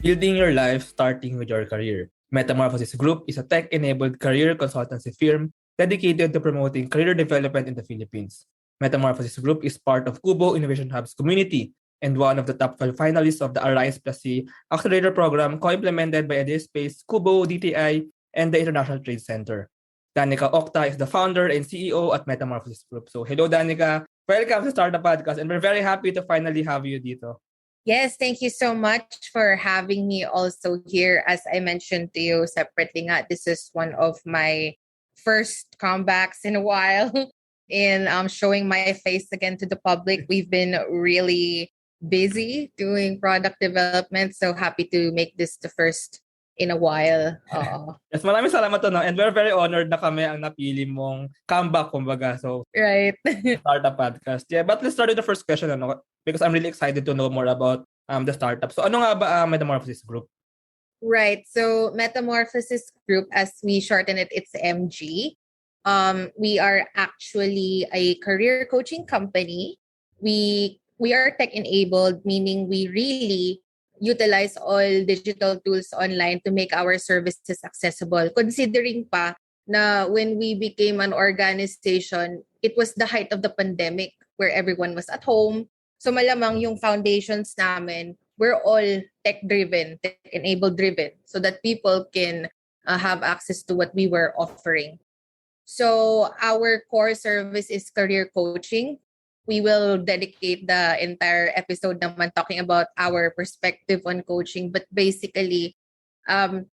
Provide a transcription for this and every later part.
Building your life starting with your career. Metamorphosis Group is a tech-enabled career consultancy firm dedicated to promoting career development in the Philippines. Metamorphosis Group is part of Kubo Innovation Hub's community and one of the top 12 finalists of the Arise Plus C Accelerator Program co-implemented by IdeaSpace, Kubo, DTI, and the International Trade Center. Danica Octa is the founder and CEO at Metamorphosis Group. So hello Danica, welcome to Startup Podcast and we're very happy to finally have you dito. Yes, thank you so much for having me also here. As I mentioned to you separately, this is one of my first comebacks in a while in showing my face again to the public. We've been really busy doing product development, so happy to make this the first in a while. Yes, maraming salamat to, no? And we're very honored na kami ang napili mong comeback, kumbaga. So, Right. startup podcast. Yeah, but let's start with the first question, ano? Because I'm really excited to know more about the startup. So, ano nga ba Metamorphosis Group? Right. So Metamorphosis Group, as we shorten it, it's MG. We are actually a career coaching company. We are tech enabled, meaning we really utilize all digital tools online to make our services accessible. Considering pa na when we became an organization, it was the height of the pandemic where everyone was at home. So malamang yung foundations namin, we're all tech-driven, tech-enabled driven, so that people can have access to what we were offering. So our core service is career coaching. We will dedicate the entire episode naman talking about our perspective on coaching. But basically,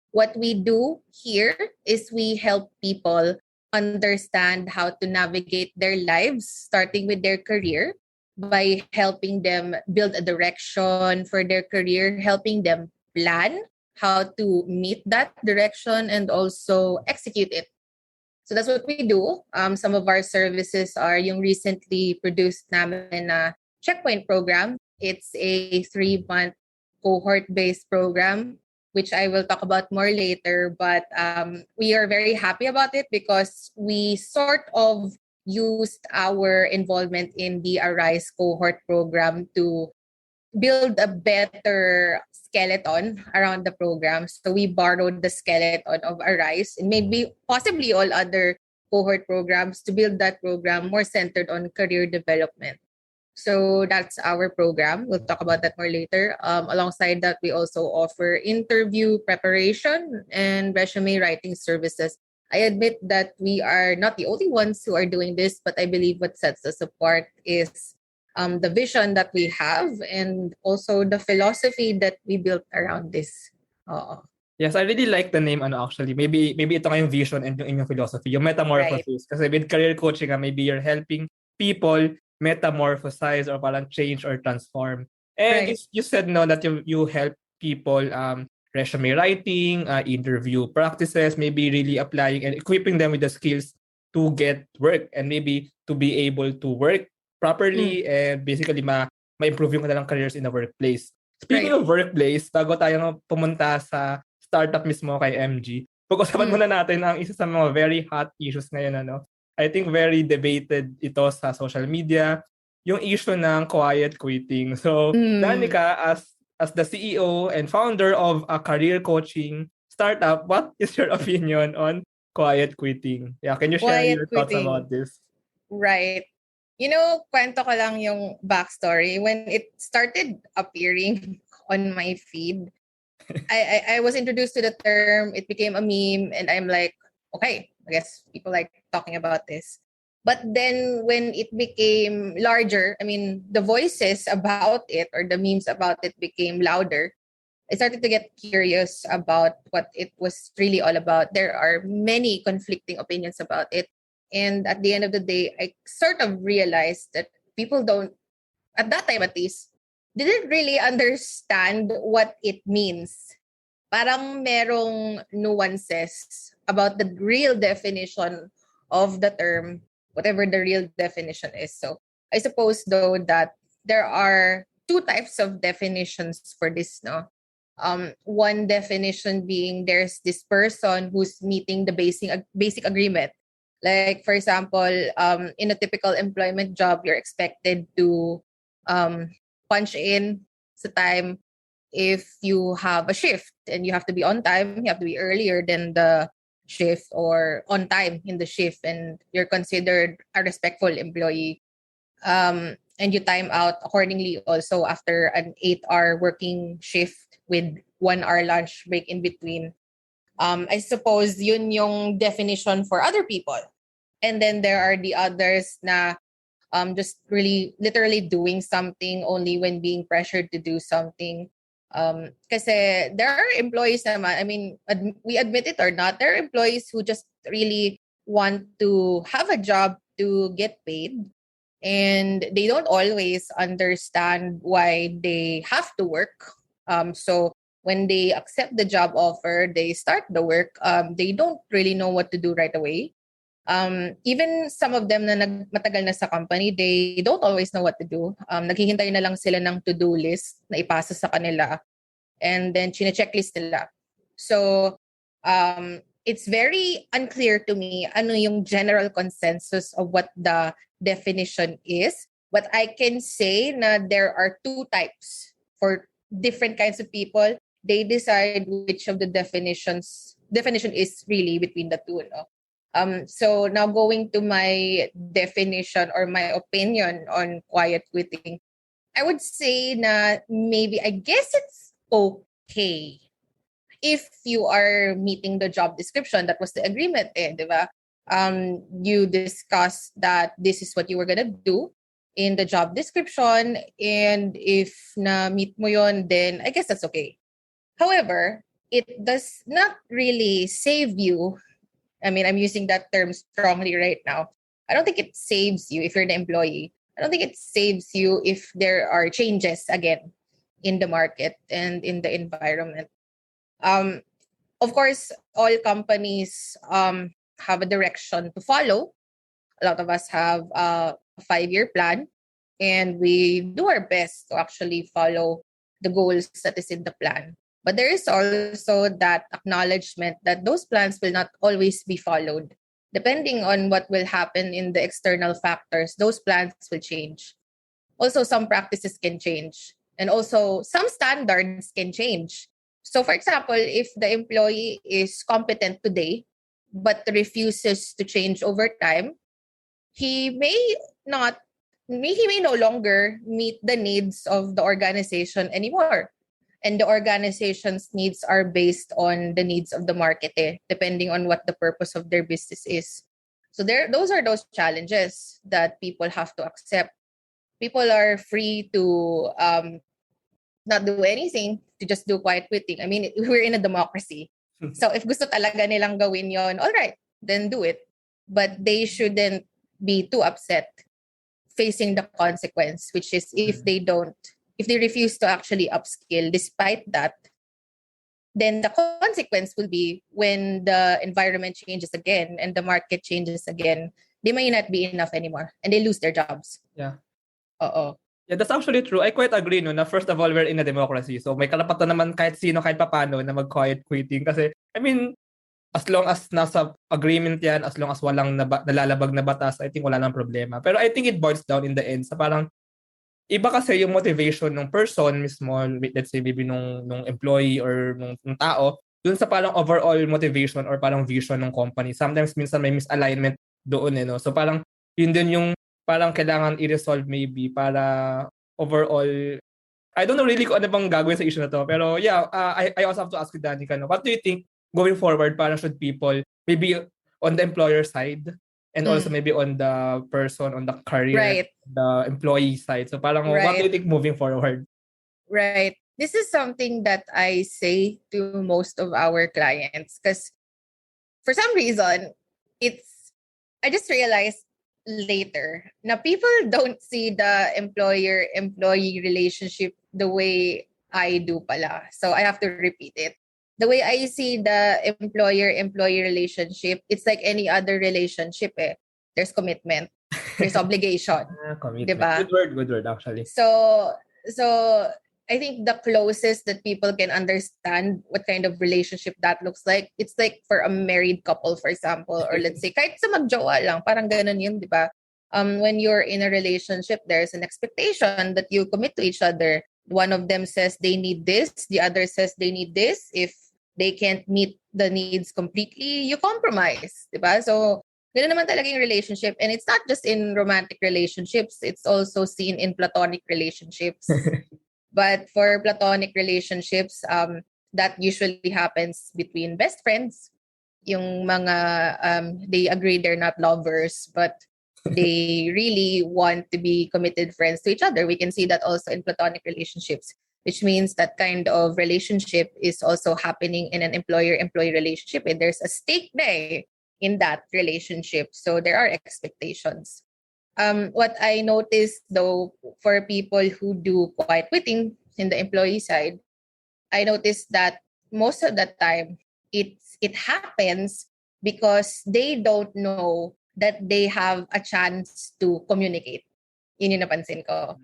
what we do here is we help people understand how to navigate their lives, starting with their career, by helping them build a direction for their career, helping them plan how to meet that direction and also execute it. So that's what we do. Some of our services are yung recently produced namin na checkpoint program. It's a 3-month cohort-based program, which I will talk about more later. But we are very happy about it because we sort of used our involvement in the Arise cohort program to build a better skeleton around the program. So we borrowed the skeleton of Arise and maybe possibly all other cohort programs to build that program more centered on career development. So that's our program. We'll talk about that more later. Alongside that, we also offer interview preparation and resume writing services. I admit that we are not the only ones who are doing this, but I believe what sets us apart is the vision that we have and also the philosophy that we built around this. Yes, I really like the name, actually. Maybe ito nga yung vision and yung inyong philosophy, yung metamorphosis. Kasi with career coaching, maybe you're helping people metamorphosize or parang change or transform. And you said no that you help people resume writing, interview practices, maybe really applying and equipping them with the skills to get work and maybe to be able to work properly and basically ma-improve yung kanilang careers in the workplace. Speaking of workplace, bago tayo pumunta sa startup mismo kay MG, pag-usapan muna natin ang isa sa mga very hot issues ngayon. I think very debated ito sa social media, yung issue ng quiet quitting. So, Danica, as the CEO and founder of a career coaching startup, what is your opinion on quiet quitting? Yeah, can you share your thoughts about this? Right. Kwento ko lang yung backstory. When it started appearing on my feed, I was introduced to the term, it became a meme, and I'm like, okay, I guess people like talking about this. But then when it became larger, the voices about it or the memes about it became louder, I started to get curious about what it was really all about. There are many conflicting opinions about it. And at the end of the day, I sort of realized that people don't, at that time at least, didn't really understand what it means. Parang merong nuances about the real definition of the term, whatever the real definition is. So I suppose though that there are two types of definitions for this, no? One definition being there's this person who's meeting the basic agreement. Like, for example, in a typical employment job, you're expected to punch in sa time, if you have a shift and you have to be on time, you have to be earlier than the shift or on time in the shift, and you're considered a respectful employee. And you time out accordingly also after an 8-hour working shift with 1 hour lunch break in between. I suppose yun yung definition for other people. And then there are the others na just really literally doing something only when being pressured to do something. Kasi there are employees naman, I mean, we admit it or not, there are employees who just really want to have a job to get paid, and they don't always understand why they have to work. So when they accept the job offer, they start the work, they don't really know what to do right away. Even some of them na matagal na sa company, they don't always know what to do. Naghihintay na lang sila ng to-do list na ipasa sa kanila, and then chine-checklist nila. So, it's very unclear to me ano yung general consensus of what the definition is. But I can say na there are two types for different kinds of people. They decide which of the definition is really between the two. No? So now going to my definition or my opinion on quiet quitting, I would say na maybe, I guess it's okay if you are meeting the job description. That was the agreement, diba? You discussed that this is what you were gonna do in the job description, and if na meet mo yon, then I guess that's okay. However, it does not really save you. I mean, I'm using that term strongly right now. I don't think it saves you if you're the employee. I don't think it saves you if there are changes again in the market and in the environment. Of course, all companies have a direction to follow. A lot of us have a 5-year plan, and we do our best to actually follow the goals that is in the plan. But there is also that acknowledgement that those plans will not always be followed. Depending on what will happen in the external factors, those plans will change. Also, some practices can change. And also, some standards can change. So, for example, if the employee is competent today, but refuses to change over time, he may no longer meet the needs of the organization anymore. And the organization's needs are based on the needs of the market, depending on what the purpose of their business is. So those are those challenges that people have to accept. People are free to not do anything, to just do quiet quitting. I mean, we're in a democracy. So if gusto talaga nilang gawin yon, all right, then do it. But they shouldn't be too upset facing the consequence, which is if they refuse to actually upskill despite that, then the consequence will be when the environment changes again and the market changes again, they may not be enough anymore and they lose their jobs. Yeah. Yeah, that's actually true. I quite agree no na first of all, we're in a democracy. So may karapatan naman kahit sino, kahit papano na mag-quiet quitting. Kasi, I mean, as long as nasa agreement yan, as long as walang nalalabag na batas, I think wala nang problema. Pero I think it boils down in the end sa parang iba kasi yung motivation ng person mismo, let's say maybe nung employee or nung tao, dun sa parang overall motivation or parang vision ng company. Sometimes minsan may misalignment doon no. So parang yun din yung parang kailangan i-resolve maybe para overall, I don't know really kung ano bang gagawin sa issue na to. Pero yeah, I also have to ask you, Danica, no, what do you think going forward, parang should people maybe on the employer side and also maybe on the person, on the career, the employee side. So parang what do you think moving forward? Right. This is something that I say to most of our clients because for some reason, I just realized later na people don't see the employer-employee relationship the way I do pala. So I have to repeat it. The way I see the employer-employee relationship, it's like any other relationship. There's commitment. There's obligation. Commitment. Diba? Good word actually. So I think the closest that people can understand what kind of relationship that looks like, it's like for a married couple, for example, or let's say kahit sa magjowa lang, parang ganun yun, diba? When you're in a relationship, there's an expectation that you commit to each other. one of them says they need this, the other says they need this. If they can't meet the needs completely, you compromise, diba? So, ganun naman talaga yung relationship. And it's not just in romantic relationships. It's also seen in platonic relationships. But for platonic relationships, that usually happens between best friends. Yung mga, they agree they're not lovers, but they really want to be committed friends to each other. We can see that also in platonic relationships, which means that kind of relationship is also happening in an employer-employee relationship. And there's a stake there in that relationship. So there are expectations. What I noticed though, for people who do quiet quitting in the employee side, I noticed that most of the time it happens because they don't know that they have a chance to communicate. Yun yung napansin ko.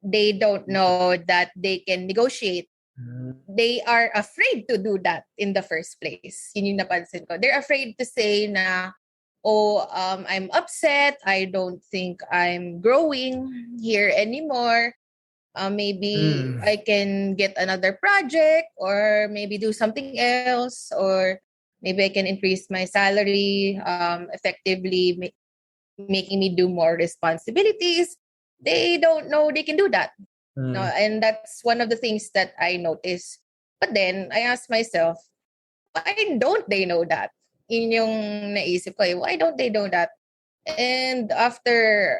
They don't know that they can negotiate. They are afraid to do that in the first place. Yun yung napansin ko. They're afraid to say na, I'm upset. I don't think I'm growing here anymore. Maybe I can get another project, or maybe do something else, or maybe I can increase my salary effectively, making me do more responsibilities. They don't know they can do that. No, and that's one of the things that I notice. But then I ask myself, why don't they know that? Yun yung naisip ko, why don't they know that? And after,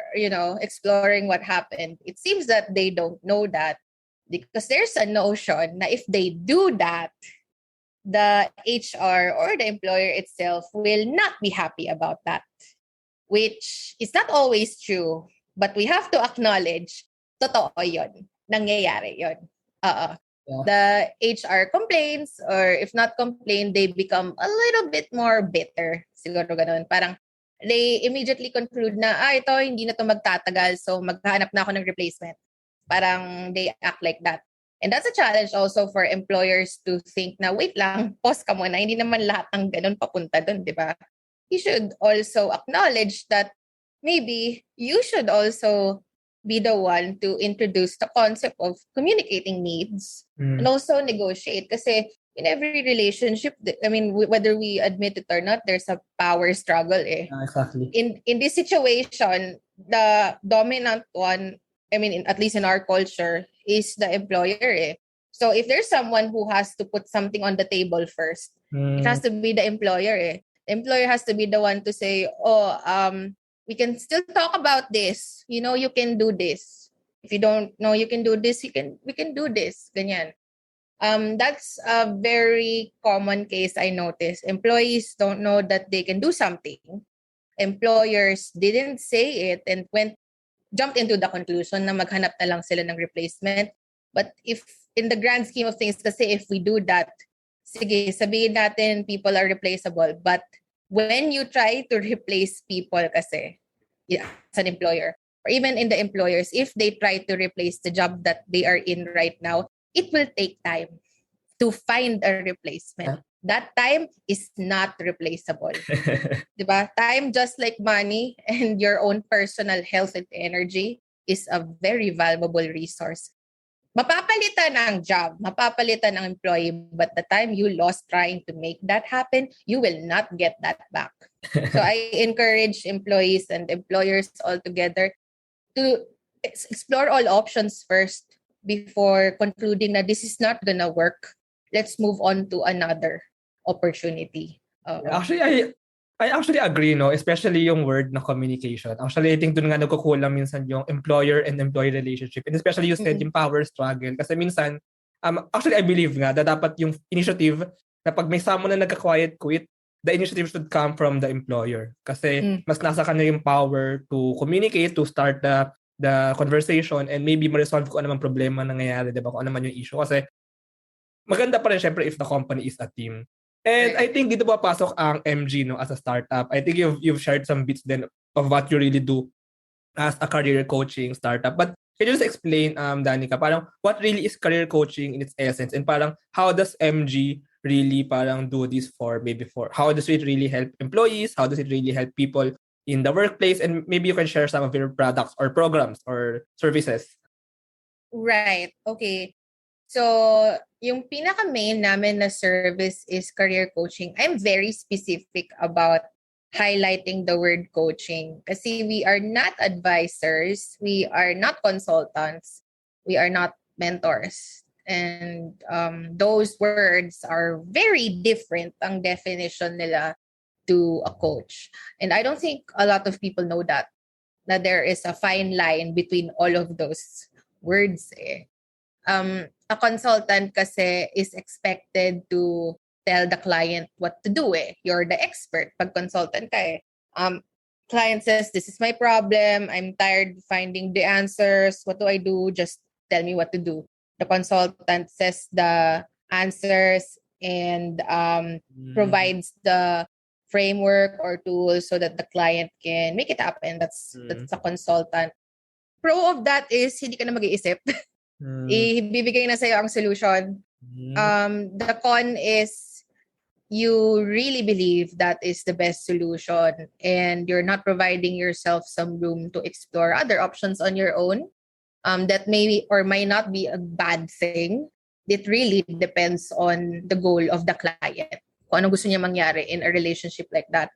exploring what happened, it seems that they don't know that because there's a notion that if they do that, the HR or the employer itself will not be happy about that, which is not always true. But we have to acknowledge, totoo yun. Nangyayari yun. Yeah. The HR complains, or if not complain, they become a little bit more bitter. Siguro ganun. Parang they immediately conclude na, ito, hindi na to magtatagal, so maghanap na ako ng replacement. Parang they act like that. And that's a challenge also for employers to think na, wait lang, pause ka muna. Hindi naman lahat ng ganun papunta dun, di ba? You should also acknowledge that maybe you should also be the one to introduce the concept of communicating needs and also negotiate. Kasi in every relationship, I mean, whether we admit it or not, there's a power struggle. Exactly. In this situation, the dominant one, I mean, at least in our culture, is the employer. So if there's someone who has to put something on the table first, it has to be the employer. The employer has to be the one to say, we can still talk about this. You can do this. If you don't know you can do this, we can do this. Ganyan. That's a very common case I noticed. Employees don't know that they can do something. Employers didn't say it and jumped into the conclusion na maghanap na lang sila ng replacement. But if in the grand scheme of things, kasi if we do that, sige, sabihin natin people are replaceable. But when you try to replace people kasi, as an employer, or even in the employers, if they try to replace the job that they are in right now, it will take time to find a replacement. That time is not replaceable. Diba? Time, just like money and your own personal health and energy, is a very valuable resource. Mapapalitan ng job, mapapalitan ng employee, but the time you lost trying to make that happen, you will not get that back. So I encourage employees and employers all together to explore all options first before concluding that this is not gonna work. Let's move on to another opportunity. Actually, I actually agree, no? Especially yung word na communication. Actually, I think dun nga nagkukulang minsan yung employer and employee relationship. And especially you said yung power struggle. Kasi minsan, actually I believe nga na dapat yung initiative na pag may someone na nagka-quiet quit, the initiative should come from the employer. Kasi mas nasa kanya yung power to communicate, to start the conversation, and maybe ma-resolve kung ano man problema nangyayari, diba? Kung ano man yung issue. Kasi maganda pa rin syempre if the company is a team. And I think dito papasok ang MG, no, as a startup. I think you've shared some bits then of what you really do as a career coaching startup. But can you just explain, Danica, parang what really is career coaching in its essence, and parang how does MG really parang do this for how does it really help employees? How does it really help people in the workplace? And maybe you can share some of your products or programs or services. Right. Okay. So, yung pinaka-main namin na service is career coaching. I'm very specific about highlighting the word coaching kasi we are not advisors, we are not consultants, we are not mentors. And those words are very different ang definition nila to a coach. And I don't think a lot of people know that there is a fine line between all of those words. A consultant kasi is expected to tell the client what to do. You're the expert. Pag consultant ka client says, this is my problem. I'm tired finding the answers. What do I do? Just tell me what to do. The consultant says the answers and provides the framework or tools so that the client can make it happen. That's a consultant. Pro of that is hindi ka na mag-iisip. Ibibigay na sa'yo ang solution. The con is you really believe that is the best solution and you're not providing yourself some room to explore other options on your own. That may or might not be a bad thing. It really depends on the goal of the client. Kung ano gusto niya mangyari in a relationship like that.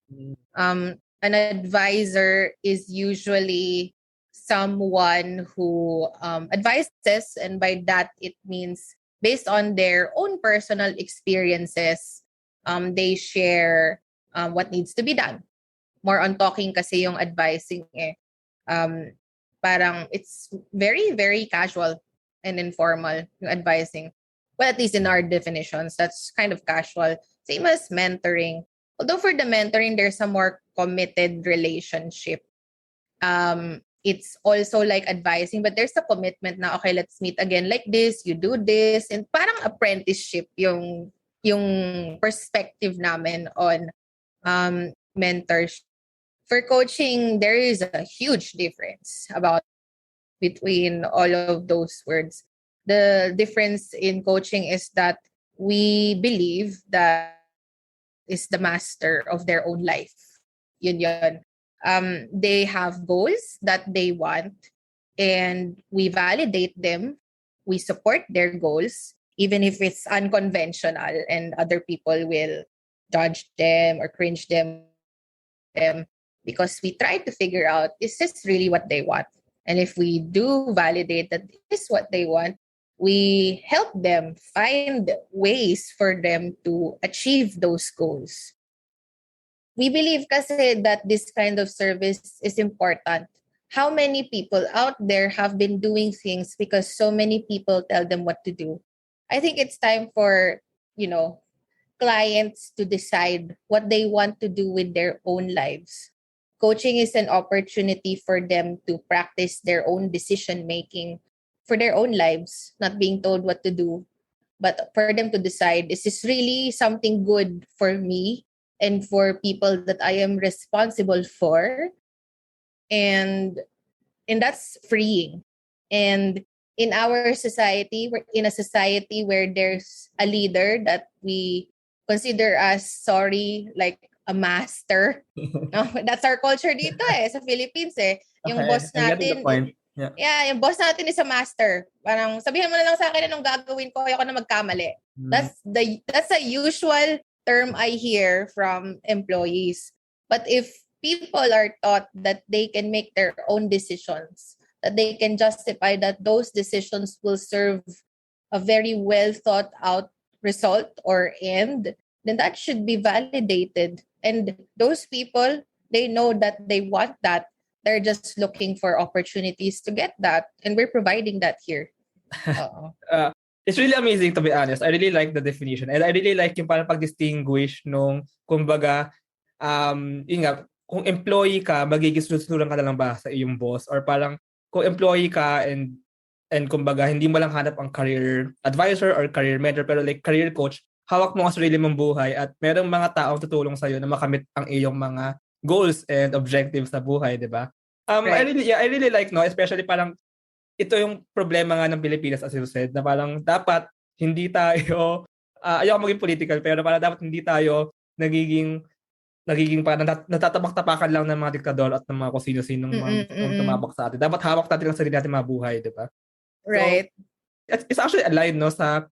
An advisor is usually someone who advises, and by that it means based on their own personal experiences, they share what needs to be done. More on talking kasi yung advising parang it's very, very casual and informal yung advising. Well, at least in our definitions, that's kind of casual. Same as mentoring. Although for the mentoring, there's a more committed relationship. It's also like advising, but there's a commitment na, okay, let's meet again like this, you do this, and parang apprenticeship yung perspective namin on mentorship. For coaching, there is a huge difference between all of those words. The difference in coaching is that we believe that is the master of their own life. Yun. They have goals that they want and we validate them. We support their goals, even if it's unconventional and other people will judge them or cringe them because we try to figure out, is this really what they want? And if we do validate that this is what they want, we help them find ways for them to achieve those goals. We believe kasi that this kind of service is important. How many people out there have been doing things because so many people tell them what to do? I think it's time for, clients to decide what they want to do with their own lives. Coaching is an opportunity for them to practice their own decision-making for their own lives, not being told what to do, but for them to decide, is this really something good for me and for people that I am responsible for? And that's freeing. And in our society, we're in a society where there's a leader that we consider as, like a master. That's our culture dito sa Philippines Yung boss natin, yung boss natin is a master. Parang sabihin mo na lang sa akin anong gagawin ko, ayoko na magkamali. That's a usual term I hear from employees. But if people are taught that they can make their own decisions, that they can justify that those decisions will serve a very well thought out result or end, then that should be validated. And those people, they know that they want that. They're just looking for opportunities to get that. And we're providing that here. It's really amazing, to be honest. I really like the definition. And I really like yung parang pag-distinguish nung, kumbaga, yun nga, kung employee ka, magiging susulan ka na lang ba sa iyong boss? Or parang, kung employee ka and kumbaga, hindi mo lang hanap ang career advisor or career mentor, pero like career coach, hawak mo ang sarili mong buhay at merong mga taong tutulong sa'yo na makamit ang iyong mga goals and objectives sa buhay, di ba? Right. I really like, especially parang ito yung problema nga ng Pilipinas, as you said, na parang dapat hindi tayo, ayoko maging political, pero parang dapat hindi tayo nagiging parang natatabak-tapakan lang ng mga diktador at ng mga kung sino-sinong mga tumabak sa atin. Dapat hawak natin ang sarili natin mga buhay, di ba? Right. it's actually aligned no sa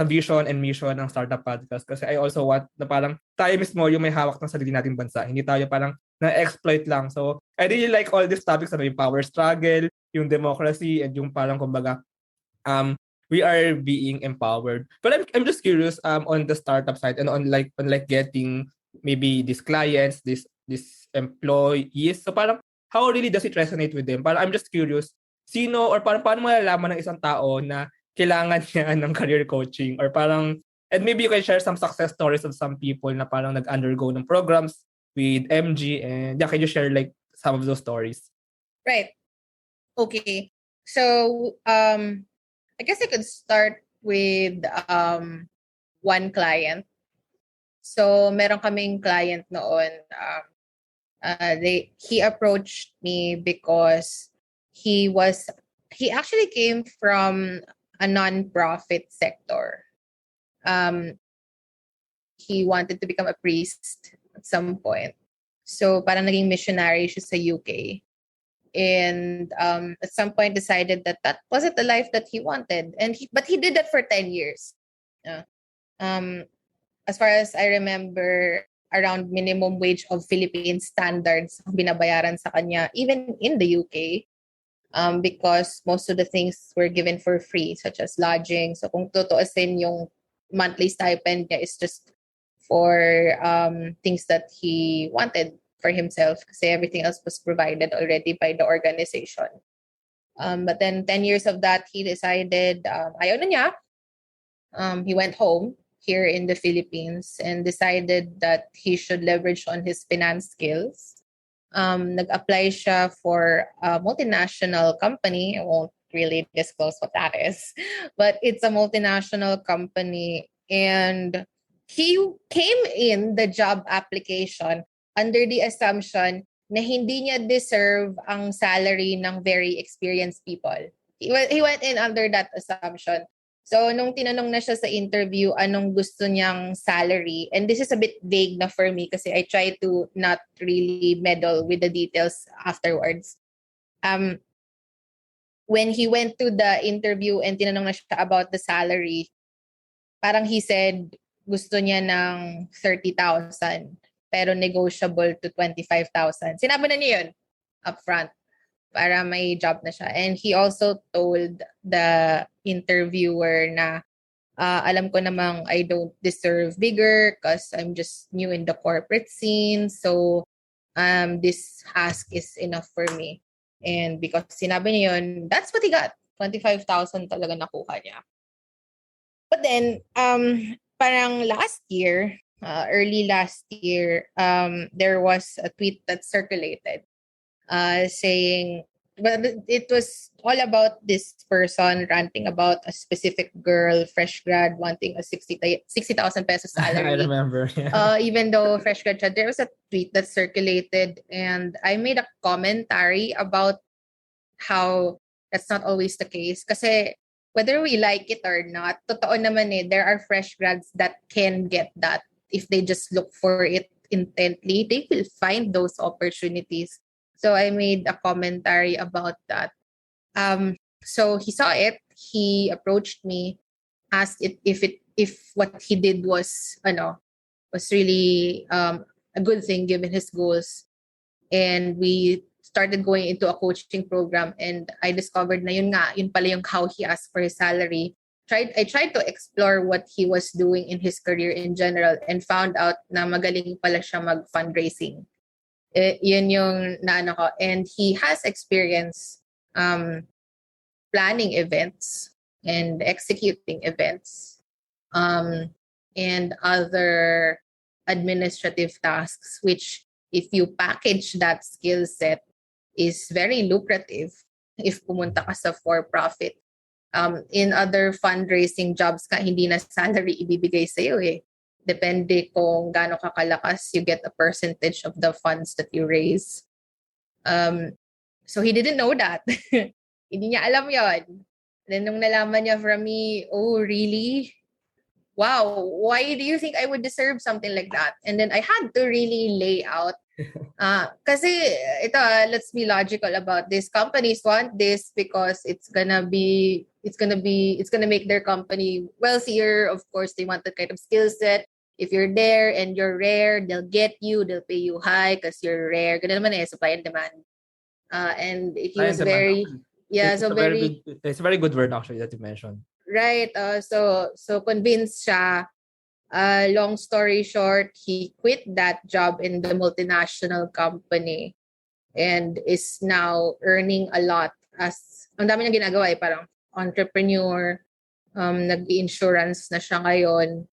vision and mission ng Startup Podcast kasi I also want na parang tayo mismo yung may hawak ng sarili nating bansa. Hindi tayo parang na-exploit lang. So, I really like all these topics yung power struggle, yung democracy, and yung parang kumbaga we are being empowered. But I'm just curious on the startup side and on like getting maybe these clients, this employees. So parang how really does it resonate with them? Parang I'm just curious, sino or parang paano malalaman ng isang tao na kailangan niya ng career coaching or parang and maybe you can share some success stories of some people na parang nag-undergo ng programs with MG and yeah, can you share like some of those stories? Right. Okay. So, I guess I could start with one client. So, meron kaming client noon. He approached me because he actually came from a non-profit sector. He wanted to become a priest at some point. So, parang naging missionary siya sa UK. And at some point decided that wasn't the life that he wanted. But he did that for 10 years. As far as I remember, around minimum wage of Philippine standards ang binabayaran sa kanya, even in the UK, because most of the things were given for free, such as lodging. So kung tutuusin yung monthly stipend niya is just for things that he wanted for himself kasi everything else was provided already by the organization. But then 10 years of that, he decided ayaw na niya. He went home here in the Philippines and decided that he should leverage on his finance skills. Nag-apply siya for a multinational company. I won't really disclose what that is, but it's a multinational company. And he came in the job application under the assumption na hindi niya deserve ang salary ng very experienced people. He went in under that assumption. So, nung tinanong na siya sa interview, anong gusto niyang salary, and this is a bit vague na for me kasi I try to not really meddle with the details afterwards. When he went to the interview and tinanong na siya about the salary, parang he said gusto niya ng 30,000 pero negotiable to 25,000. Sinabi na niya yun upfront para may job na siya. And he also told the interviewer na alam ko namang I don't deserve bigger because I'm just new in the corporate scene. So this ask is enough for me. And because sinabi niya yun, that's what he got. 25,000 talaga nakuha niya. But then, parang last year, early last year, there was a tweet that circulated saying, but it was all about this person ranting about a specific girl, fresh grad, wanting a 60,000 pesos salary. I remember. Yeah. Even though fresh grad siya, there was a tweet that circulated and I made a commentary about how that's not always the case. Kasi whether we like it or not, totoo naman there are fresh grads that can get that. If they just look for it intently, they will find those opportunities. So I made a commentary about that. So he saw it. He approached me, asked if what he did was really a good thing given his goals, and we started going into a coaching program. And I discovered na yun pala yung how he asked for his salary. I tried to explore what he was doing in his career in general and found out na magaling pala siya mag-fundraising. Yun yung naano ko. And he has experience planning events and executing events and other administrative tasks, which if you package that skill set is very lucrative if pumunta ka sa for-profit. In other fundraising jobs ka, hindi na salary ibibigay sa'yo Depende kung gaano ka kalakas, you get a percentage of the funds that you raise. So he didn't know that. Hindi niya alam yon. Then nung nalaman niya from me, oh really? Wow, why do you think I would deserve something like that? And then I had to really lay out Kasi ito, let's be logical about this. Companies want this because it's gonna make their company wealthier. Of course, they want that kind of skill set. If you're there and you're rare, they'll get you, they'll pay you high because you're rare. Ganun naman supply and demand. And he Client was demand. very, yeah, It's so a very good. very, It's a very good word actually that you mentioned. right. So convinced siya. Long story short, he quit that job in the multinational company and is now earning a lot as ang dami niyang ginagawa parang entrepreneur, nag-insurance na siya ngayon.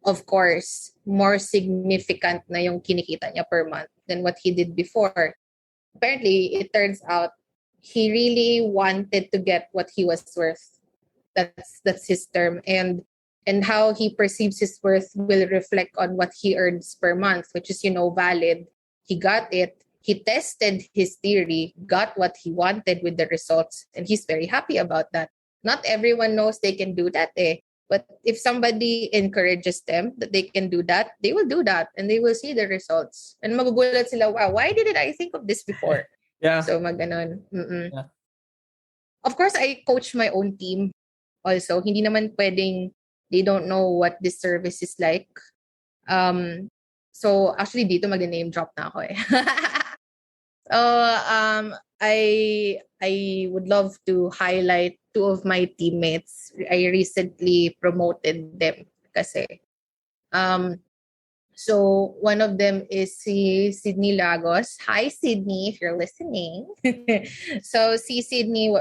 Of course, more significant na yung kinikita niya per month than what he did before. Apparently, it turns out he really wanted to get what he was worth. That's his term. And how he perceives his worth will reflect on what he earns per month, which is, valid. He got it. He tested his theory, got what he wanted with the results, and he's very happy about that. Not everyone knows they can do that, eh. But if somebody encourages them that they can do that, they will do that and they will see the results. And magugulat sila, wow, why didn't I think of this before? Yeah. So maganon. Yeah. Of course, I coach my own team also. Hindi naman pwedeng they don't know what this service is like. So actually dito mag-name drop na ako eh. So I would love to highlight two of my teammates. I recently promoted them kasi. So one of them is si Sydney Lagos. Hi Sydney, if you're listening. So si Sydney,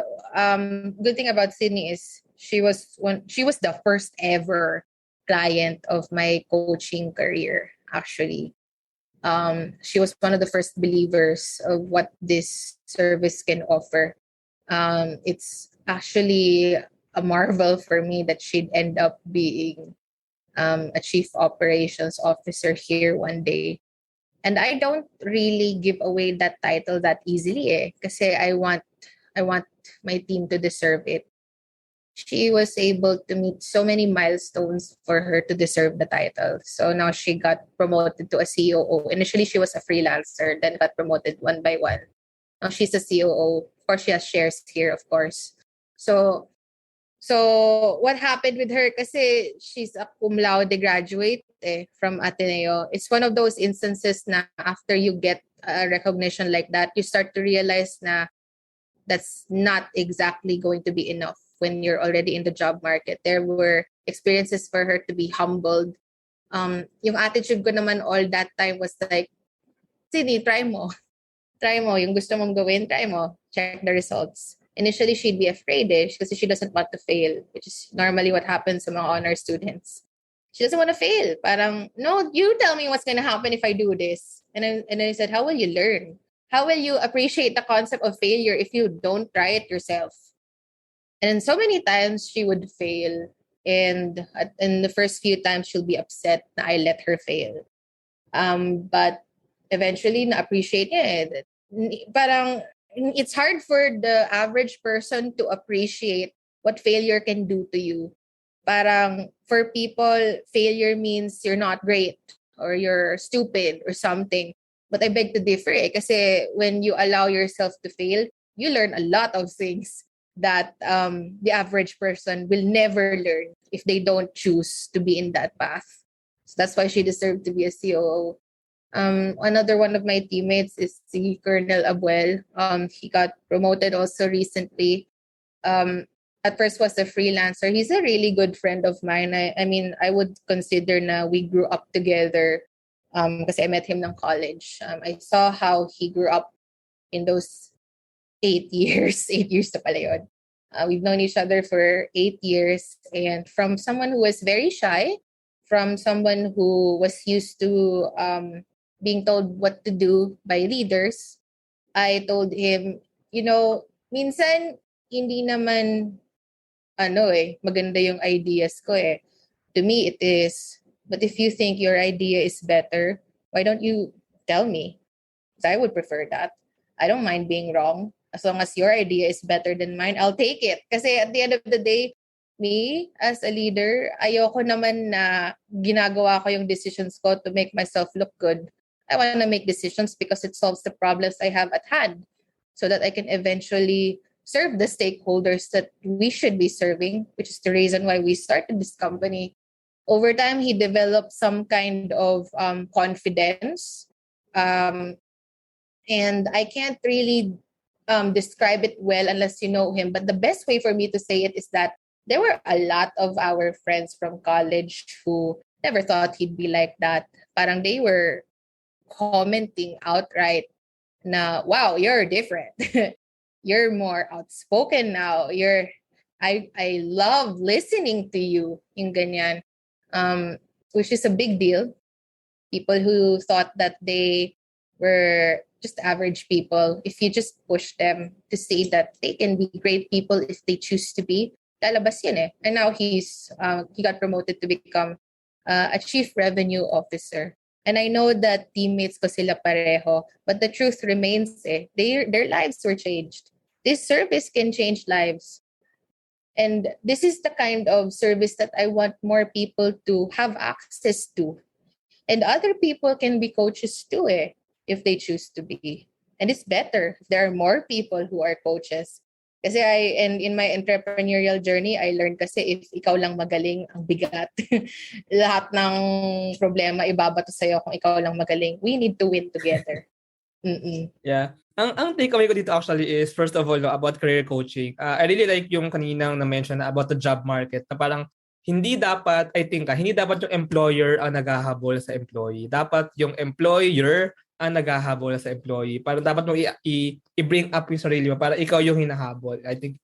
good thing about Sydney is she was the first ever client of my coaching career actually. She was one of the first believers of what this service can offer. It's actually a marvel for me that she'd end up being a chief operations officer here one day. And I don't really give away that title that easily eh. Kasi I want my team to deserve it. She was able to meet so many milestones for her to deserve the title. So now she got promoted to a COO. Initially, she was a freelancer, then got promoted one by one. Now she's a COO. Of course, she has shares here, of course. So what happened with her? Kasi she's a cum laude graduate from Ateneo. It's one of those instances na after you get a recognition like that, you start to realize na that's not exactly going to be enough when you're already in the job market. There were experiences for her to be humbled. Yung attitude ko naman all that time was like, Sydney, try mo. Try mo. Yung gusto mong gawin, try mo. Check the results. Initially, she'd be afraid because she doesn't want to fail, which is normally what happens among honor students. She doesn't want to fail. Parang, no, you tell me what's going to happen if I do this. And then I said, how will you learn? How will you appreciate the concept of failure if you don't try it yourself? And so many times she would fail. And in the first few times, she'll be upset that I let her fail. But eventually, na-appreciate niya eh. Parang, it's hard for the average person to appreciate what failure can do to you. Parang, for people, failure means you're not great or you're stupid or something. But I beg to differ kasi when you allow yourself to fail, you learn a lot of things that the average person will never learn if they don't choose to be in that path. So that's why she deserved to be a COO. Another one of my teammates is the Colonel Abuel. He got promoted also recently. At first was a freelancer. He's a really good friend of mine. I mean, I would consider na we grew up together kasi I met him in college. I saw how he grew up in those 8 years. 8 years na pala yun. We've known each other for 8 years. And from someone who was very shy, from someone who was used to being told what to do by leaders, I told him, minsan hindi naman maganda yung ideas ko eh. To me, it is. But if you think your idea is better, why don't you tell me? Because I would prefer that. I don't mind being wrong. As long as your idea is better than mine, I'll take it. Kasi at the end of the day, me, as a leader, ayoko naman na ginagawa ko yung decisions ko to make myself look good. I want to make decisions because it solves the problems I have at hand so that I can eventually serve the stakeholders that we should be serving, which is the reason why we started this company. Over time, he developed some kind of confidence. Um, and I can't really describe it well unless you know him. But the best way for me to say it is that there were a lot of our friends from college who never thought he'd be like that. Parang they were commenting outright na, wow, you're different. You're more outspoken now. I love listening to you, yung ganyan. Which is a big deal. People who thought that they were just average people, if you just push them to say that they can be great people if they choose to be, lalabas yun eh. And now he got promoted to become a chief revenue officer. And I know that teammates ko sila pareho, but the truth remains eh, their lives were changed. This service can change lives. And this is the kind of service that I want more people to have access to. And other people can be coaches too eh, if they choose to be. And it's better if there are more people who are coaches. Kasi and in my entrepreneurial journey, I learned kasi if ikaw lang magaling, ang bigat. Lahat ng problema ibabato sa'yo kung ikaw lang magaling. We need to win together. Yeah. Ang takeaway ko dito actually is, first of all, no, about career coaching. I really like yung kaninang na-mention na about the job market. Na parang hindi dapat, I think, hindi dapat yung employer ang naghahabol sa employee. Dapat yung employer ang naghahabol sa employee. Parang dapat mo i-bring up yung sarili mo para ikaw yung hinahabol. I think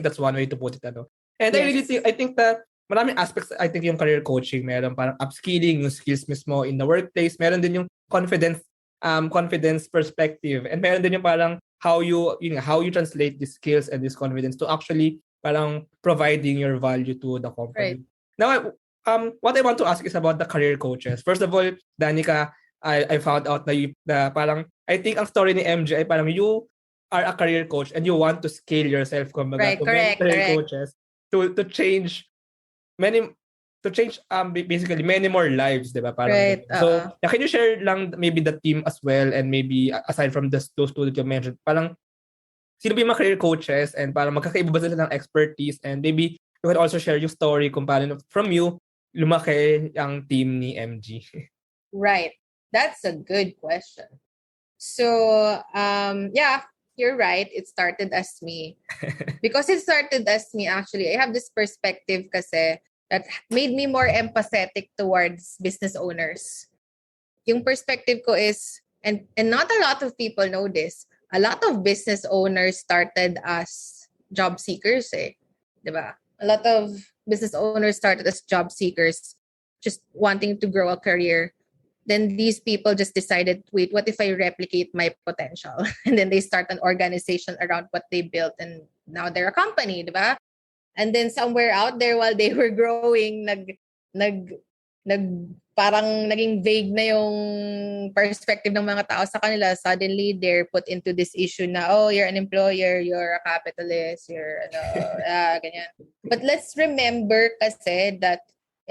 that's one way to put it. Ano. And yes. I think that maraming aspects, I think yung career coaching, meron parang upskilling, yung skills mismo in the workplace. Meron din yung confidence perspective, and meron din yung parang how you translate these skills and this confidence to actually parang providing your value to the company. Right. Now, what I want to ask is about the career coaches. First of all, Danica, I found out na parang I think ang story ni MJ ay parang you are a career coach and you want to scale yourself kumbaga to many career coaches to change basically many more lives, diba? Parang right. So, can you share lang maybe the team as well, and maybe aside from those two that you mentioned, parang sino ba yung mga career coaches and parang magkakaiba ba sila ng expertise, and maybe you can also share your story kung paano from you lumaki ang team ni MG. Right. That's a good question. So, yeah, you're right. It started as me. Because it started as me, actually, I have this perspective kasi that made me more empathetic towards business owners. Yung perspective ko is, and not a lot of people know this, a lot of business owners started as job seekers eh. Diba? A lot of business owners started as job seekers, just wanting to grow a career. Then these people just decided, wait, what if I replicate my potential? And then they start an organization around what they built, and now they're a company, diba? And then somewhere out there while they were growing, parang naging vague na yung perspective ng mga tao sa kanila. Suddenly, they're put into this issue na, oh, you're an employer, you're a capitalist, you're ganyan. But let's remember kasi that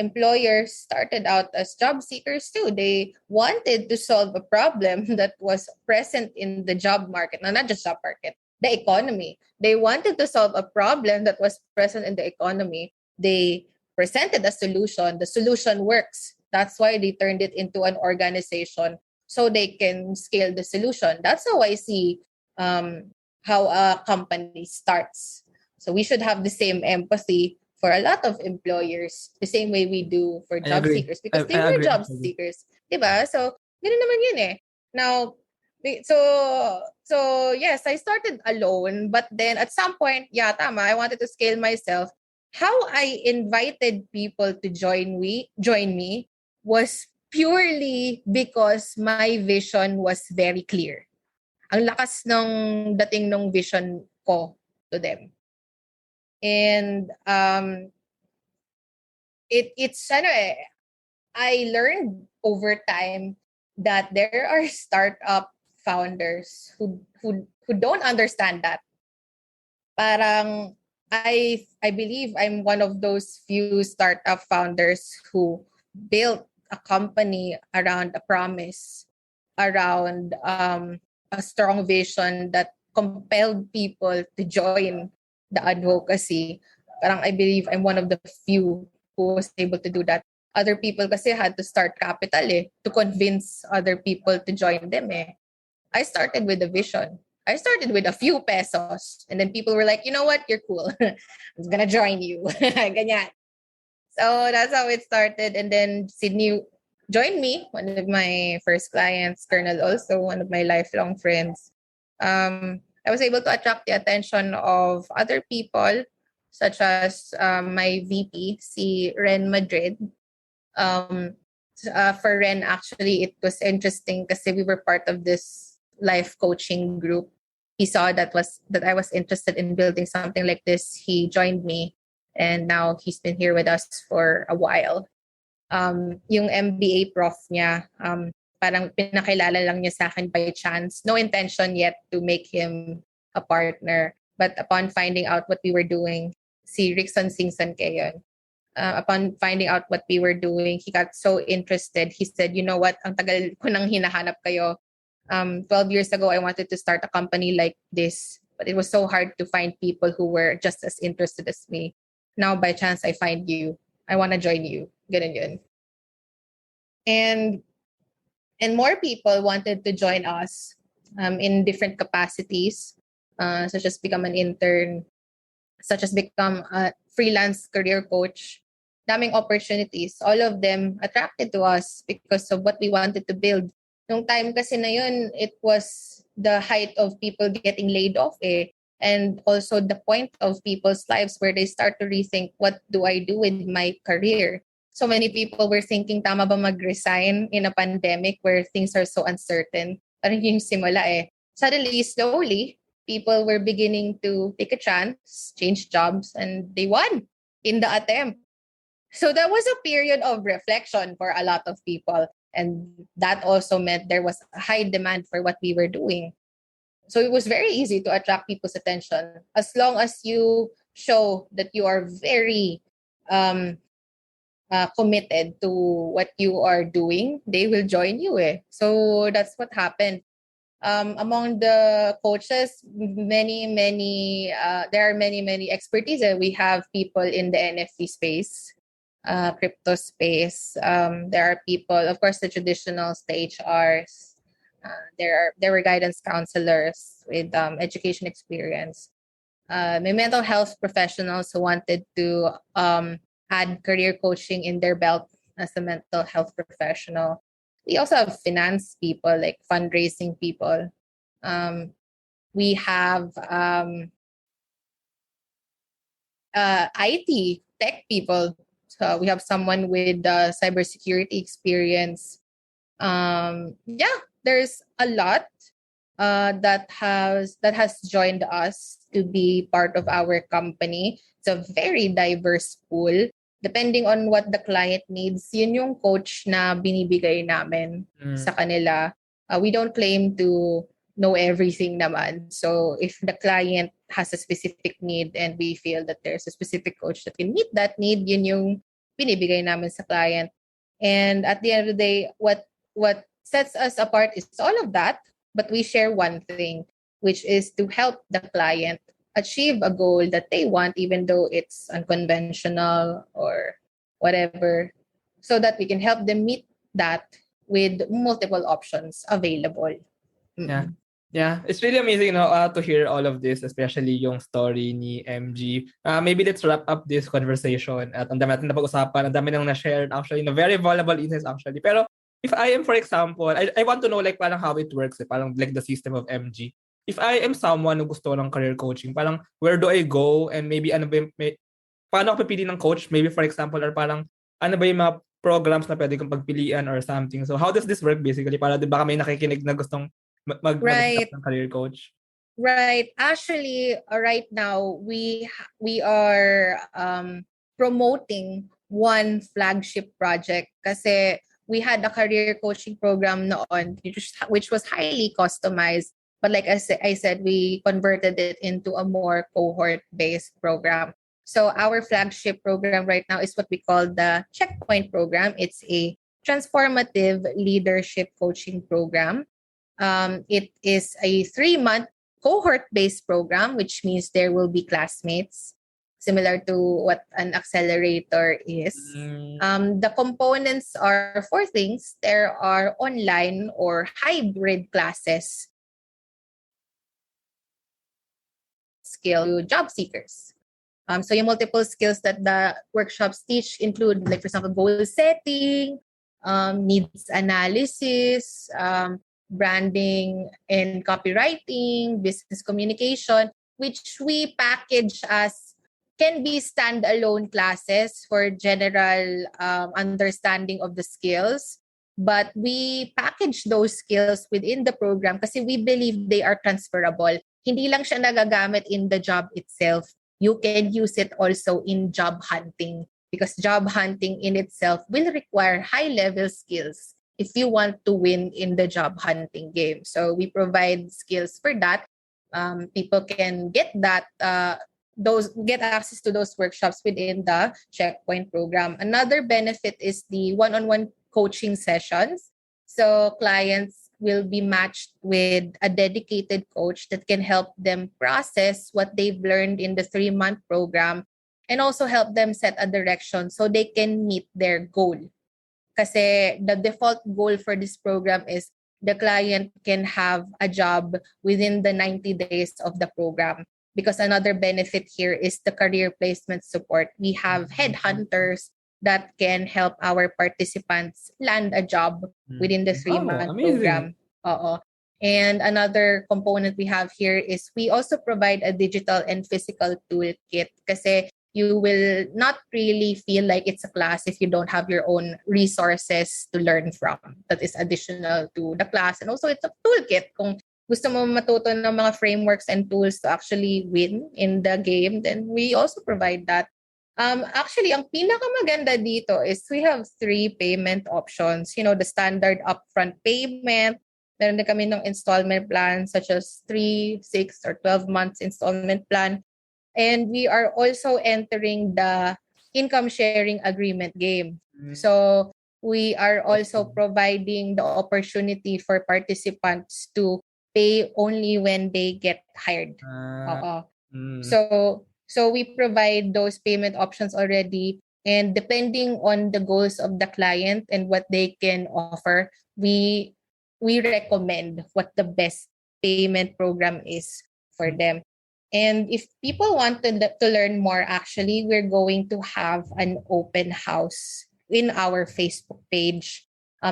employers started out as job seekers too. They wanted to solve a problem that was present in the job market. No, not just job market. The economy. They wanted to solve a problem that was present in the economy. They presented a solution. The solution works. That's why they turned it into an organization so they can scale the solution. That's how I see how a company starts. So we should have the same empathy for a lot of employers, the same way we do for job seekers, because they were job seekers. Diba? So, ganun naman yun eh. Now, so yes, I started alone, but then at some point, yeah, tama, I wanted to scale myself. How I invited people to join me was purely because my vision was very clear. Ang lakas ng dating ng vision ko to them. And it's I learned over time that there are startup founders who don't understand that. Parang I believe I'm one of those few startup founders who built a company around a promise. around a strong vision that compelled people to join the advocacy. Parang I believe I'm one of the few who was able to do that. Other people kasi had to start capital to convince other people to join them I started with a vision. I started with a few pesos. And then people were like, you know what? You're cool. I'm gonna join you. Ganyan. So that's how it started. And then Sydney joined me, one of my first clients, Colonel also, one of my lifelong friends. I was able to attract the attention of other people, such as my VP, si Ren Madrid. Um, for Ren, actually, it was interesting because we were part of this life coaching group. He saw that I was interested in building something like this. He joined me, and now he's been here with us for a while. Yung MBA prof niya, parang pinakilala lang niya sa akin by chance. No intention yet to make him a partner. But upon finding out what we were doing, si Rickson Singson kayo, upon finding out what we were doing, he got so interested. He said, you know what, ang tagal ko nang hinahanap kayo. 12 years ago, I wanted to start a company like this, but it was so hard to find people who were just as interested as me. Now, by chance, I find you. I want to join you. Ganun yun. And more people wanted to join us in different capacities, such as become an intern, such as become a freelance career coach. Daming opportunities. All of them attracted to us because of what we wanted to build. Nung time kasi na yun, it was the height of people getting laid off and also the point of people's lives where they start to rethink, what do I do with my career? So many people were thinking, tama ba mag-resign in a pandemic where things are so uncertain? Parang yung simula Suddenly, slowly, people were beginning to take a chance, change jobs, and they won in the attempt. So that was a period of reflection for a lot of people. And that also meant there was a high demand for what we were doing. So it was very easy to attract people's attention. As long as you show that you are very committed to what you are doing, they will join you. So that's what happened. Among the coaches, there are many expertise. We have people in the NFT space, crypto space. There are people, of course, the traditional stage HRs. There were guidance counselors with education experience. May mental health professionals who wanted to add career coaching in their belt as a mental health professional. We also have finance people, like fundraising people. We have IT tech people. So we have someone with cybersecurity experience. There's a lot that has joined us to be part of our company. It's a very diverse pool. Depending on what the client needs, yun yung coach na binibigay namin sa kanila. We don't claim to know everything naman. So if the client has a specific need and we feel that there's a specific coach that can meet that need, yun yung binibigay namin sa client. And at the end of the day, what sets us apart is all of that, but we share one thing, which is to help the client achieve a goal that they want, even though it's unconventional or whatever, so that we can help them meet that with multiple options available. Mm-hmm. Yeah, it's really amazing to hear all of this, especially yung story ni MG. Maybe let's wrap up this conversation at ang dami natin na pag-usapan, ang dami nang na-share actually, very valuable insights actually. Pero if I am, for example, I want to know like parang how it works, parang like the system of MG. If I am someone who gusto ng career coaching, parang where do I go and maybe paano ako pipili ng coach? Maybe for example, or parang ano ba yung mga programs na pwede kong pagpilian or something. So how does this work basically? Para di ba may nakikinig na gustong mag-start ng career coach? Right. Actually, right now, we are promoting one flagship project kasi we had a career coaching program noon which was highly customized. But like I said, we converted it into a more cohort-based program. So our flagship program right now is what we call the Checkpoint program. It's a transformative leadership coaching program. It is a 3-month cohort-based program, which means there will be classmates, similar to what an accelerator is. The components are 4 things. There are online or hybrid classes skill job seekers. So yung multiple skills that the workshops teach include, like for example, goal setting, needs analysis, branding and copywriting, business communication, which we package as can be standalone classes for general understanding of the skills. But we package those skills within the program kasi we believe they are transferable. Hindi lang siya nagagamit in the job itself. You can use it also in job hunting because job hunting in itself will require high-level skills if you want to win in the job hunting game. So we provide skills for that. People can get that get access to those workshops within the Checkpoint program. Another benefit is the one-on-one coaching sessions. So clients will be matched with a dedicated coach that can help them process what they've learned in the 3-month program and also help them set a direction so they can meet their goal. Kasi the default goal for this program is the client can have a job within the 90 days of the program. Because another benefit here is the career placement support. We have headhunters that can help our participants land a job within the 3-month program. And another component we have here is we also provide a digital and physical toolkit kasi you will not really feel like it's a class if you don't have your own resources to learn from. That is additional to the class. And also it's a toolkit. Kung gusto mo matuto ng mga frameworks and tools to actually win in the game, then we also provide that. Actually, ang pinakamaganda dito is we have 3 payment options. You know, the standard upfront payment. Meron din kami ng installment plan such as 3, 6, or 12 months installment plan. And we are also entering the income sharing agreement game. So we are also providing the opportunity for participants to pay only when they get hired. So we provide those payment options already, and depending on the goals of the client and what they can offer, we recommend what the best payment program is for them. And if people want to learn more, actually, we're going to have an open house in our Facebook page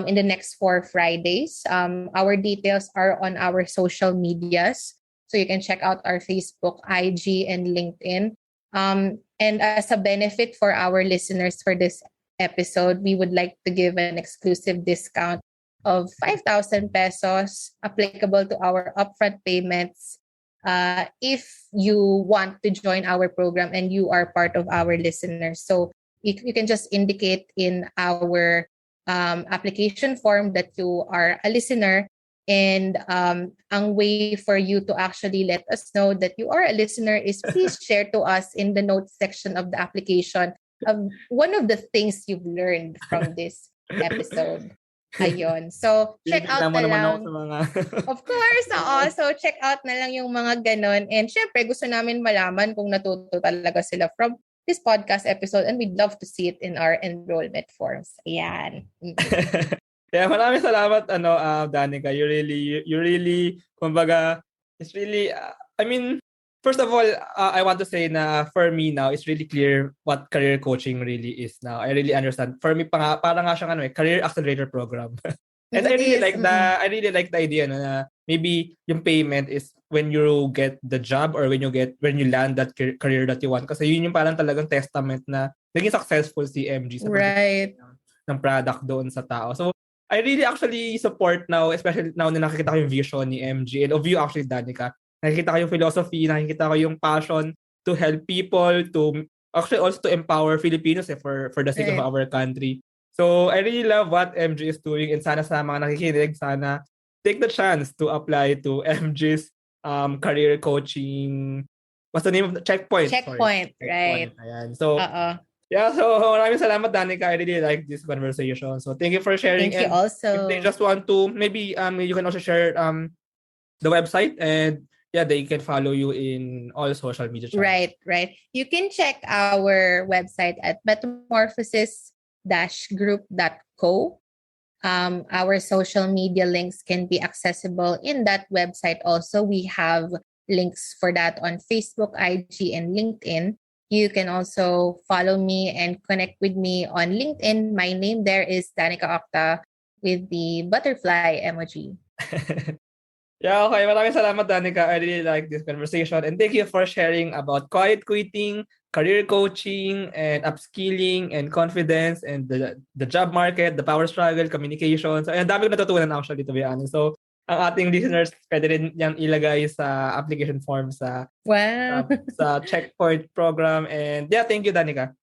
in the next 4 Fridays. Our details are on our social medias. So you can check out our Facebook, IG, and LinkedIn. And as a benefit for our listeners for this episode, we would like to give an exclusive discount of 5,000 pesos applicable to our upfront payments if you want to join our program and you are part of our listeners. So you can just indicate in our application form that you are a listener. And ang way for you to actually let us know that you are a listener is please share to us in the notes section of the application one of the things you've learned from this episode. Ayun. So, check out na lang. Of course, oo. So, check out na lang yung mga ganon. And syempre, gusto namin malaman kung natuto talaga sila from this podcast episode, and we'd love to see it in our enrollment forms. Ayan. Yeah, maraming salamat Danica. You really kumbaga it's really I mean, first of all, I want to say na for me now it's really clear what career coaching really is now. I really understand. For me parang nga siyang career accelerator program. And I really like the idea na maybe yung payment is when you get the job or when you land that career that you want, kasi yun yung parang talagang testament na naging successful si MG sa ng product doon sa tao. So I really actually support now, especially now na nakikita ko yung vision ni MG and of you actually, Danica. Nakikita ko yung philosophy, nakikita ko yung passion to help people, to actually also to empower Filipinos for the sake of our country. So I really love what MG is doing, and sana sa mga nakikinig, sana take the chance to apply to MG's career coaching. What's the name of the Checkpoint? Checkpoint, right. Ayan. So Yeah, so maraming salamat, Danica. I really like this conversation. So thank you for sharing. Thank you And if they also. just want to, maybe you can also share the website, and yeah, they can follow you in all social media channels. Right. You can check our website at metamorphosis-group.co. Our social media links can be accessible in that website also. We have links for that on Facebook, IG, and LinkedIn. You can also follow me and connect with me on LinkedIn. My name there is Danica Octa with the butterfly emoji. Yeah, okay. Maraming salamat, Danica. I really like this conversation. And thank you for sharing about quiet quitting, career coaching, and upskilling, and confidence, and the job market, the power struggle, communication. So, ang dami ko natutunan actually, to be honest. So, ang ating listeners, pwede rin niyang ilagay sa application form sa Wow. sa checkpoint program. And yeah, thank you, Danica.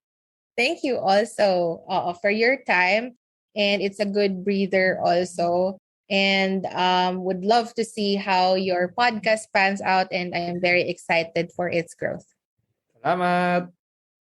Thank you also for your time. And it's a good breather also. And would love to see how your podcast pans out. And I am very excited for its growth. Salamat.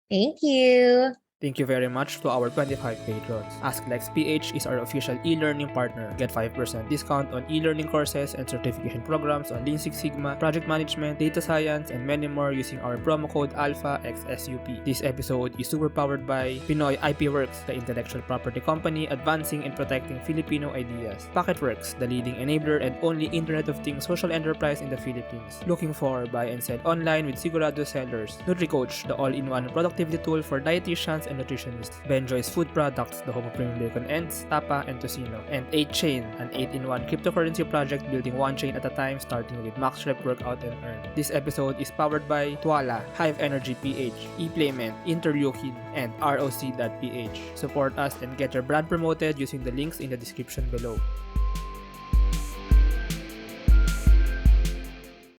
Thank you. Thank you very much to our 25 patrons. AskLex PH is our official e-learning partner. Get 5% discount on e-learning courses and certification programs on Lean Six Sigma, project management, data science, and many more using our promo code ALPHAXSUP. This episode is super powered by Pinoy IP Works, the intellectual property company advancing and protecting Filipino ideas. Packetworks, the leading enabler and only Internet of Things social enterprise in the Philippines. Looking for buy and sell online with Sigurado sellers. NutriCoach, the all-in-one productivity tool for dietitians and nutritionists. Benjoy's Food Products, the home of premium bacon ends, tapa, and tocino. And 8chain, an 8-in-1 cryptocurrency project building one chain at a time, starting with Max Rep Workout and Earn. This episode is powered by Tuala, Hive Energy PH, ePlayment, Interleukin, and ROC.ph. Support us and get your brand promoted using the links in the description below.